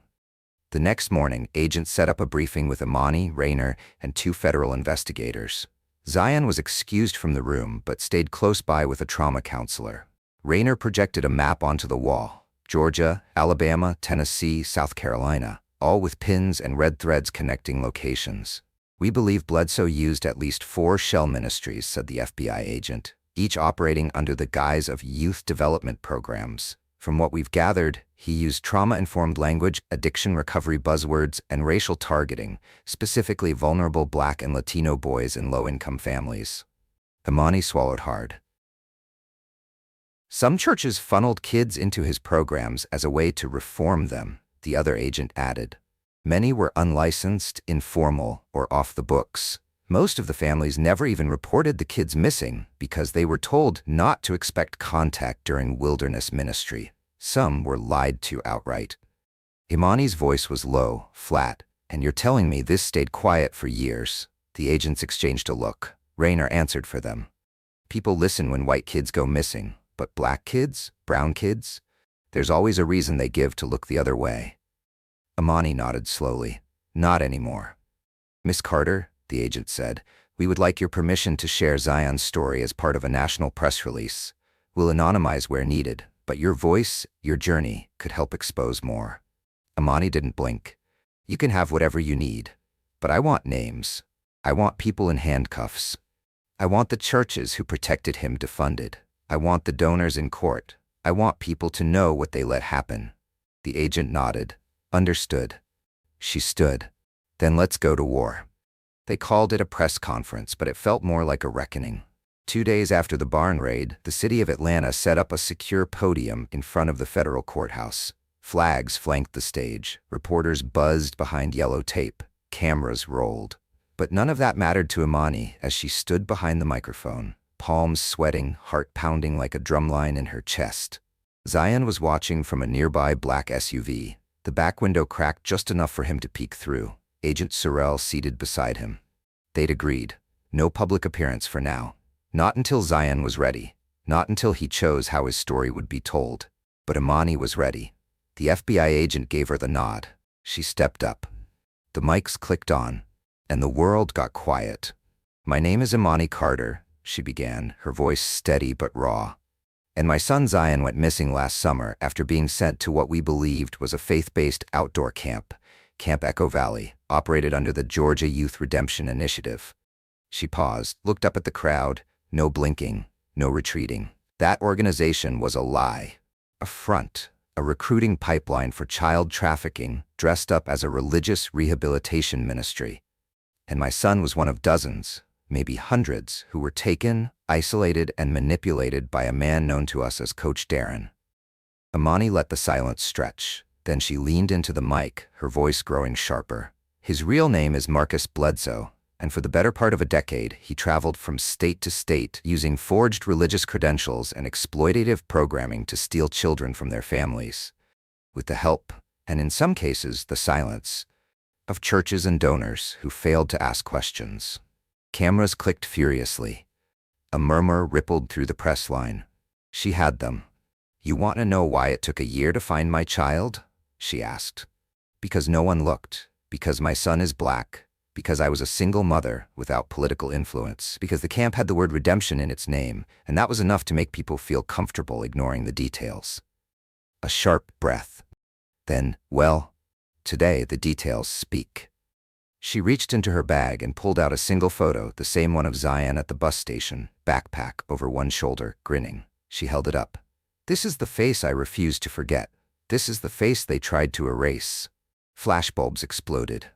Speaker 1: The next morning, agents set up a briefing with Imani, Rainer, and 2 federal investigators. Zion was excused from the room, but stayed close by with a trauma counselor. Rainer projected a map onto the wall. Georgia, Alabama, Tennessee, South Carolina, all with pins and red threads connecting locations. We believe Bledsoe used at least 4 shell ministries, said the FBI agent, each operating under the guise of youth development programs. From what we've gathered, he used trauma-informed language, addiction recovery buzzwords, and racial targeting, specifically vulnerable Black and Latino boys in low-income families. Imani swallowed hard. Some churches funneled kids into his programs as a way to reform them, the other agent added. Many were unlicensed, informal, or off the books. Most of the families never even reported the kids missing because they were told not to expect contact during wilderness ministry. Some were lied to outright. Imani's voice was low, flat. And you're telling me this stayed quiet for years? The agents exchanged a look. Rainer answered for them. People listen when white kids go missing, but black kids, brown kids, there's always a reason they give to look the other way. Imani nodded slowly. Not anymore. Miss Carter, the agent said, we would like your permission to share Zion's story as part of a national press release. We'll anonymize where needed, but your voice, your journey, could help expose more. Imani didn't blink. You can have whatever you need, but I want names. I want people in handcuffs. I want the churches who protected him defunded. I want the donors in court. I want people to know what they let happen. The agent nodded. Understood. She stood. Then let's go to war. They called it a press conference, but it felt more like a reckoning. 2 days after the barn raid, the city of Atlanta set up a secure podium in front of the federal courthouse. Flags flanked the stage. Reporters buzzed behind yellow tape. Cameras rolled. But none of that mattered to Imani as she stood behind the microphone, palms sweating, heart pounding like a drumline in her chest. Zion was watching from a nearby black SUV. The back window cracked just enough for him to peek through. Agent Sorrell seated beside him. They'd agreed. No public appearance for now. Not until Zion was ready. Not until he chose how his story would be told. But Imani was ready. The FBI agent gave her the nod. She stepped up. The mics clicked on, and the world got quiet. My name is Imani Carter, she began, her voice steady but raw. And my son Zion went missing last summer after being sent to what we believed was a faith-based outdoor camp, Camp Echo Valley, operated under the Georgia Youth Redemption Initiative. She paused, looked up at the crowd. No blinking, no retreating. That organization was a lie, a front, a recruiting pipeline for child trafficking dressed up as a religious rehabilitation ministry. And my son was one of dozens, maybe hundreds, who were taken, isolated, and manipulated by a man known to us as Coach Darren. Imani let the silence stretch. Then she leaned into the mic, her voice growing sharper. His real name is Marcus Bledsoe, and for the better part of a decade, he traveled from state to state using forged religious credentials and exploitative programming to steal children from their families. With the help, and in some cases the silence, of churches and donors who failed to ask questions. Cameras clicked furiously. A murmur rippled through the press line. She had them. You want to know why it took a year to find my child? She asked. Because no one looked. Because my son is black. Because I was a single mother without political influence. Because the camp had the word redemption in its name, and that was enough to make people feel comfortable ignoring the details. A sharp breath. Then, well, today the details speak. She reached into her bag and pulled out a single photo, the same one of Zion at the bus station, backpack over one shoulder, grinning. She held it up. "This is the face I refuse to forget. This is the face they tried to erase." Flashbulbs exploded.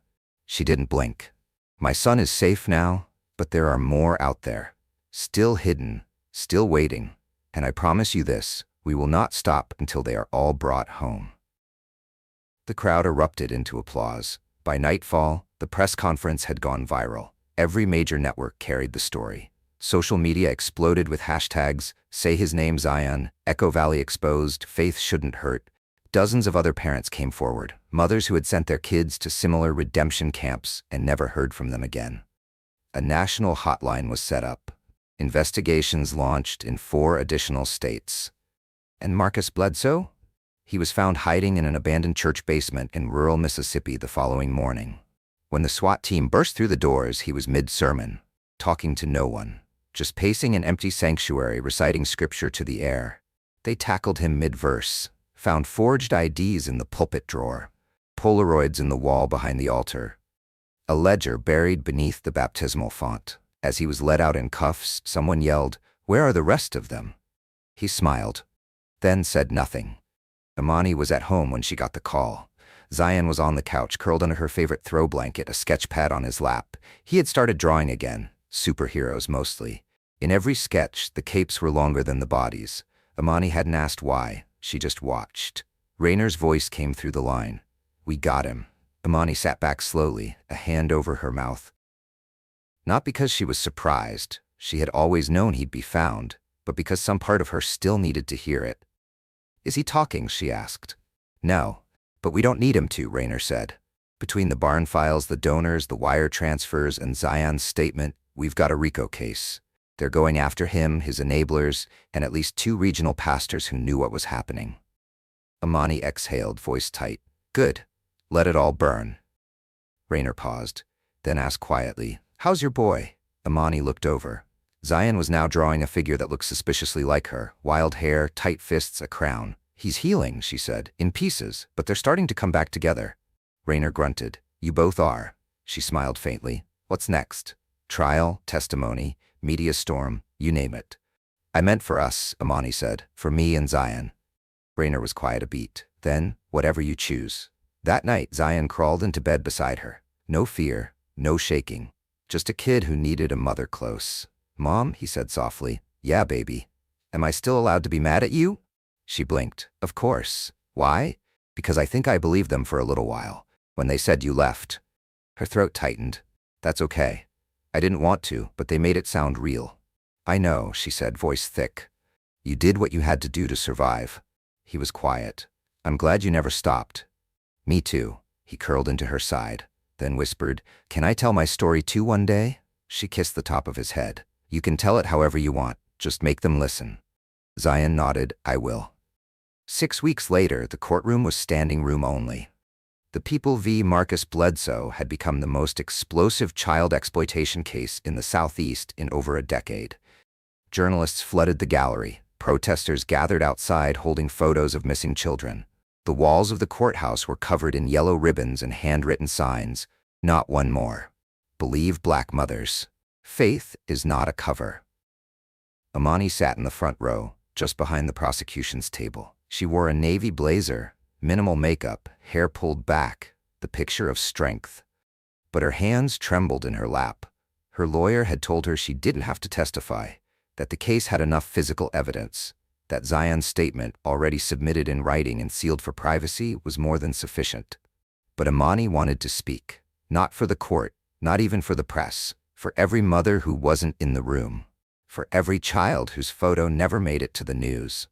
Speaker 1: She didn't blink. "My son is safe now, but there are more out there. Still hidden, still waiting. And I promise you this, we will not stop until they are all brought home." The crowd erupted into applause. By nightfall, the press conference had gone viral. Every major network carried the story. Social media exploded with hashtags, "Say his name Zion," "Echo Valley exposed," "Faith shouldn't hurt." Dozens of other parents came forward, mothers who had sent their kids to similar redemption camps and never heard from them again. A national hotline was set up. Investigations launched in 4 additional states. And Marcus Bledsoe? He was found hiding in an abandoned church basement in rural Mississippi the following morning. When the SWAT team burst through the doors, he was mid-sermon, talking to no one, just pacing an empty sanctuary, reciting scripture to the air. They tackled him mid-verse, found forged IDs in the pulpit drawer, Polaroids in the wall behind the altar, a ledger buried beneath the baptismal font. As he was led out in cuffs, someone yelled, "Where are the rest of them?" He smiled, then said nothing. Imani was at home when she got the call. Zion was on the couch, curled under her favorite throw blanket, a sketch pad on his lap. He had started drawing again, superheroes mostly. In every sketch, the capes were longer than the bodies. Imani hadn't asked why, she just watched. Rayner's voice came through the line. "We got him." Imani sat back slowly, a hand over her mouth. Not because she was surprised, she had always known he'd be found, but because some part of her still needed to hear it. "Is he talking?" she asked. "No, but we don't need him to," Rayner said. "Between the barn files, the donors, the wire transfers, and Zion's statement, we've got a RICO case. They're going after him, his enablers, and at least 2 regional pastors who knew what was happening." Imani exhaled, voice tight. "Good. Let it all burn." Rayner paused, then asked quietly, "How's your boy?" Imani looked over. Zion was now drawing a figure that looked suspiciously like her, wild hair, tight fists, a crown. "He's healing," she said, "in pieces, but they're starting to come back together." Rayner grunted. "You both are." She smiled faintly. "What's next? Trial, testimony, media storm, you name it." "I meant for us," Imani said, "for me and Zion." Rayner was quiet a beat. "Then, whatever you choose." That night, Zion crawled into bed beside her. No fear, no shaking. Just a kid who needed a mother close. "Mom," he said softly. "Yeah, baby. Am I still allowed to be mad at you?" She blinked. "Of course. Why?" "Because I think I believed them for a little while, when they said you left." Her throat tightened. "That's okay. I didn't want to, but they made it sound real." "I know," she said, voice thick. "You did what you had to do to survive." He was quiet. "I'm glad you never stopped." "Me too." He curled into her side, then whispered, "Can I tell my story too one day?" She kissed the top of his head. "You can tell it however you want. Just make them listen." Zion nodded. "I will." 6 weeks later, the courtroom was standing room only. The People v. Marcus Bledsoe had become the most explosive child exploitation case in the Southeast in over a decade. Journalists flooded the gallery. Protesters gathered outside holding photos of missing children. The walls of the courthouse were covered in yellow ribbons and handwritten signs. Not one more. Believe Black mothers. Faith is not a cover. Imani sat in the front row, just behind the prosecution's table. She wore a navy blazer, minimal makeup, hair pulled back, the picture of strength. But her hands trembled in her lap. Her lawyer had told her she didn't have to testify, that the case had enough physical evidence, that Zion's statement, already submitted in writing and sealed for privacy, was more than sufficient. But Imani wanted to speak, not for the court, not even for the press, for every mother who wasn't in the room, for every child whose photo never made it to the news.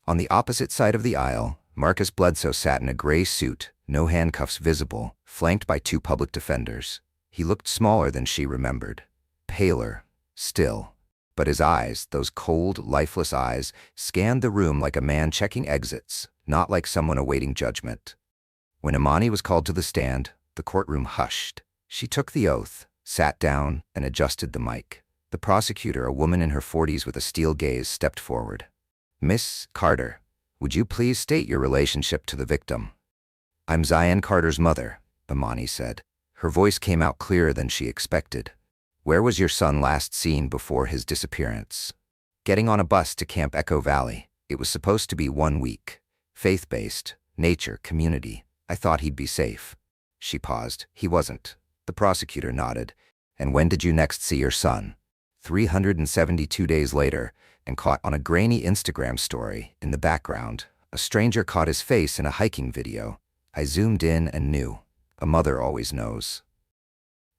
Speaker 1: On the opposite side of the aisle, Marcus Bledsoe sat in a gray suit, no handcuffs visible, flanked by 2 public defenders. He looked smaller than she remembered, paler, still. But his eyes, those cold, lifeless eyes, scanned the room like a man checking exits, not like someone awaiting judgment. When Imani was called to the stand, the courtroom hushed. She took the oath, sat down, and adjusted the mic. The prosecutor, a woman in her 40s with a steel gaze, stepped forward. "Miss Carter, would you please state your relationship to the victim?" "I'm Zion Carter's mother," Imani said. Her voice came out clearer than she expected. Where was your son last seen before his disappearance? Getting on a bus to Camp Echo Valley. It was supposed to be 1 week. Faith-based, nature, community. I thought he'd be safe. She paused. He wasn't. The prosecutor nodded. And when did you next see your son? 372 days later, and caught on a grainy Instagram story. In the background, a stranger caught his face in a hiking video. I zoomed in and knew. A mother always knows.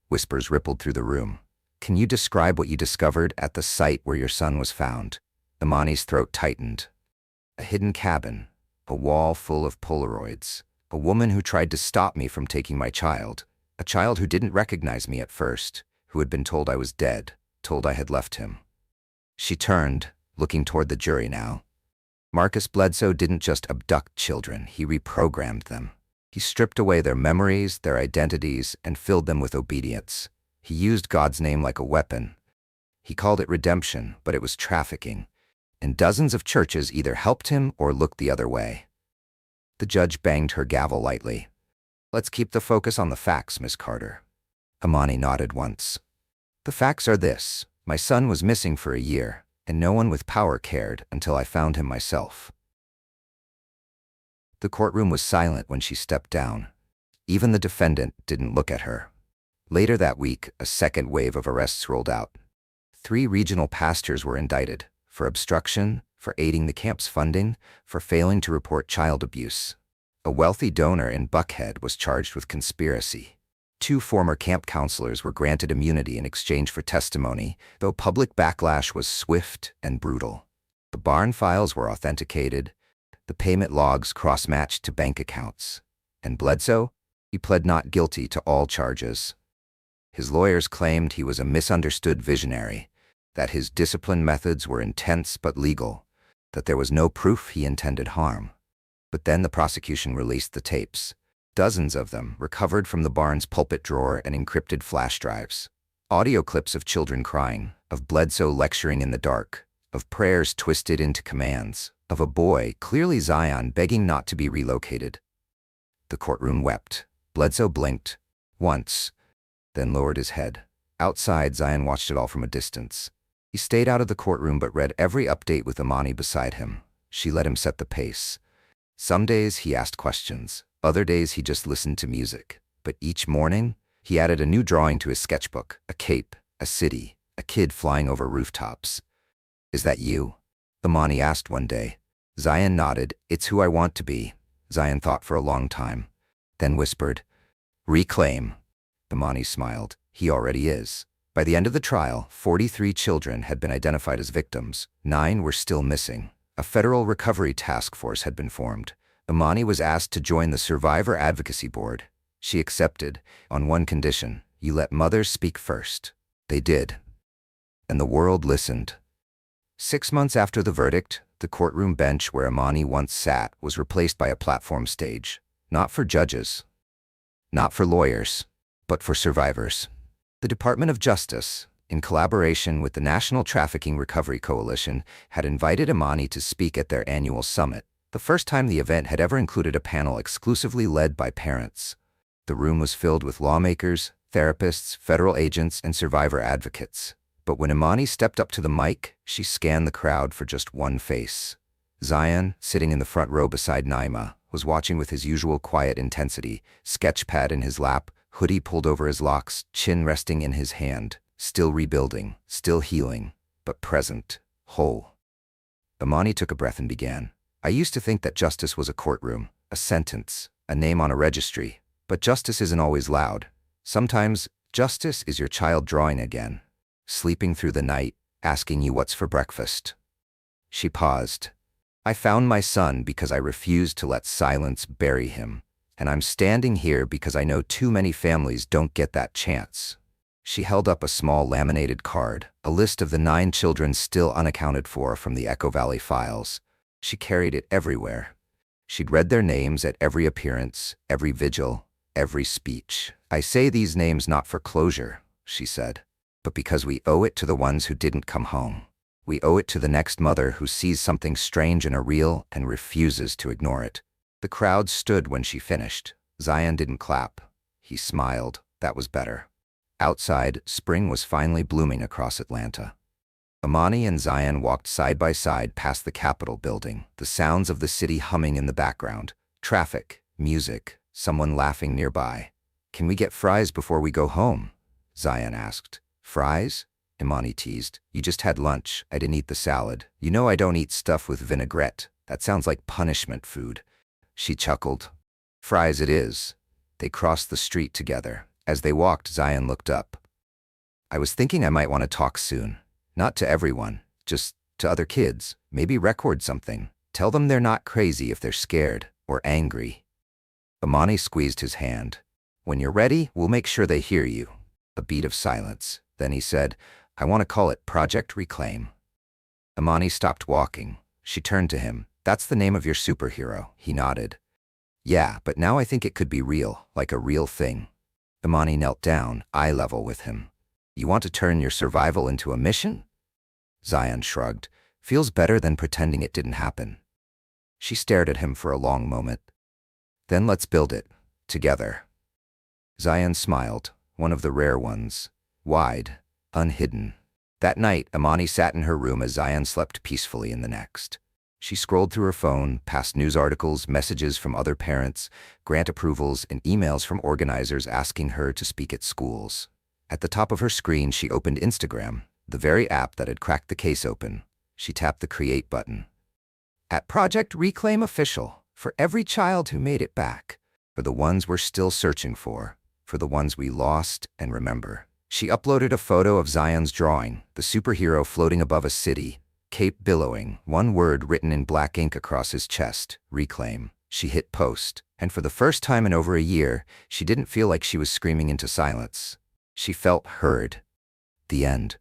Speaker 1: Whispers rippled through the room. Can you describe what you discovered at the site where your son was found? Imani's throat tightened. A hidden cabin, a wall full of Polaroids, a woman who tried to stop me from taking my child, a child who didn't recognize me at first, who had been told I was dead, told I had left him. She turned, looking toward the jury now. Marcus Bledsoe didn't just abduct children, he reprogrammed them. He stripped away their memories, their identities, and filled them with obedience. He used God's name like a weapon. He called it redemption, but it was trafficking. And dozens of churches either helped him or looked the other way. The judge banged her gavel lightly. Let's keep the focus on the facts, Miss Carter. Imani nodded once. The facts are this. My son was missing for a year, and no one with power cared until I found him myself. The courtroom was silent when she stepped down. Even the defendant didn't look at her. Later that week, a second wave of arrests rolled out. 3 regional pastors were indicted for obstruction, for aiding the camp's funding, for failing to report child abuse. A wealthy donor in Buckhead was charged with conspiracy. 2 former camp counselors were granted immunity in exchange for testimony, though public backlash was swift and brutal. The barn files were authenticated, the payment logs cross-matched to bank accounts. And Bledsoe? He pled not guilty to all charges. His lawyers claimed he was a misunderstood visionary, that his discipline methods were intense but legal, that there was no proof he intended harm. But then the prosecution released the tapes, dozens of them recovered from the barn's pulpit drawer and encrypted flash drives. Audio clips of children crying, of Bledsoe lecturing in the dark, of prayers twisted into commands, of a boy, clearly Zion, begging not to be relocated. The courtroom wept. Bledsoe blinked. Once, then lowered his head. Outside, Zion watched it all from a distance. He stayed out of the courtroom but read every update with Imani beside him. She let him set the pace. Some days he asked questions. Other days he just listened to music. But each morning, he added a new drawing to his sketchbook. A cape, a city, a kid flying over rooftops. Is that you? Imani asked one day. Zion nodded. It's who I want to be. Zion thought for a long time, then whispered, Reclaim. Imani smiled. He already is. By the end of the trial, 43 children had been identified as victims. 9 were still missing. A federal recovery task force had been formed. Imani was asked to join the Survivor Advocacy Board. She accepted, on one condition: you let mothers speak first. They did. And the world listened. 6 months after the verdict, the courtroom bench where Imani once sat was replaced by a platform stage. Not for judges, not for lawyers, but for survivors. The Department of Justice, in collaboration with the National Trafficking Recovery Coalition, had invited Imani to speak at their annual summit, the first time the event had ever included a panel exclusively led by parents. The room was filled with lawmakers, therapists, federal agents, and survivor advocates. But when Imani stepped up to the mic, she scanned the crowd for just one face. Zion, sitting in the front row beside Naima, was watching with his usual quiet intensity, sketchpad in his lap, hoodie pulled over his locks, chin resting in his hand, still rebuilding, still healing, but present, whole. Imani took a breath and began. I used to think that justice was a courtroom, a sentence, a name on a registry. But justice isn't always loud. Sometimes, justice is your child drawing again, sleeping through the night, asking you what's for breakfast. She paused. I found my son because I refused to let silence bury him, and I'm standing here because I know too many families don't get that chance. She held up a small laminated card, a list of the 9 children still unaccounted for from the Echo Valley files. She carried it everywhere. She'd read their names at every appearance, every vigil, every speech. I say these names not for closure, she said, but because we owe it to the ones who didn't come home. We owe it to the next mother who sees something strange and irreal and refuses to ignore it. The crowd stood when she finished. Zion didn't clap. He smiled. That was better. Outside, spring was finally blooming across Atlanta. Amani and Zion walked side by side past the Capitol building, the sounds of the city humming in the background. Traffic, music, someone laughing nearby. "Can we get fries before we go home?" Zion asked. "Fries?" Imani teased. "You just had lunch. I didn't eat the salad. You know I don't eat stuff with vinaigrette. That sounds like punishment food." She chuckled. "Fries it is." They crossed the street together. As they walked, Zion looked up. "I was thinking I might want to talk soon. Not to everyone, just to other kids. Maybe record something. Tell them they're not crazy if they're scared or angry." Amani squeezed his hand. "When you're ready, we'll make sure they hear you." A beat of silence. Then he said, "I want to call it Project Reclaim." Amani stopped walking. She turned to him. "That's the name of your superhero." He nodded. "Yeah, but now I think it could be real, like a real thing." Imani knelt down, eye level with him. "You want to turn your survival into a mission?" Zion shrugged. "Feels better than pretending it didn't happen." She stared at him for a long moment. "Then let's build it. Together." Zion smiled, one of the rare ones. Wide, unhidden. That night, Imani sat in her room as Zion slept peacefully in the next. She scrolled through her phone, past news articles, messages from other parents, grant approvals, and emails from organizers asking her to speak at schools. At the top of her screen, she opened Instagram, the very app that had cracked the case open. She tapped the Create button. "At Project Reclaim Official, for every child who made it back, for the ones we're still searching for the ones we lost and remember." She uploaded a photo of Zion's drawing, the superhero floating above a city, cape billowing, one word written in black ink across his chest, "Reclaim." She hit post, and for the first time in over a year, she didn't feel like she was screaming into silence. She felt heard. The end.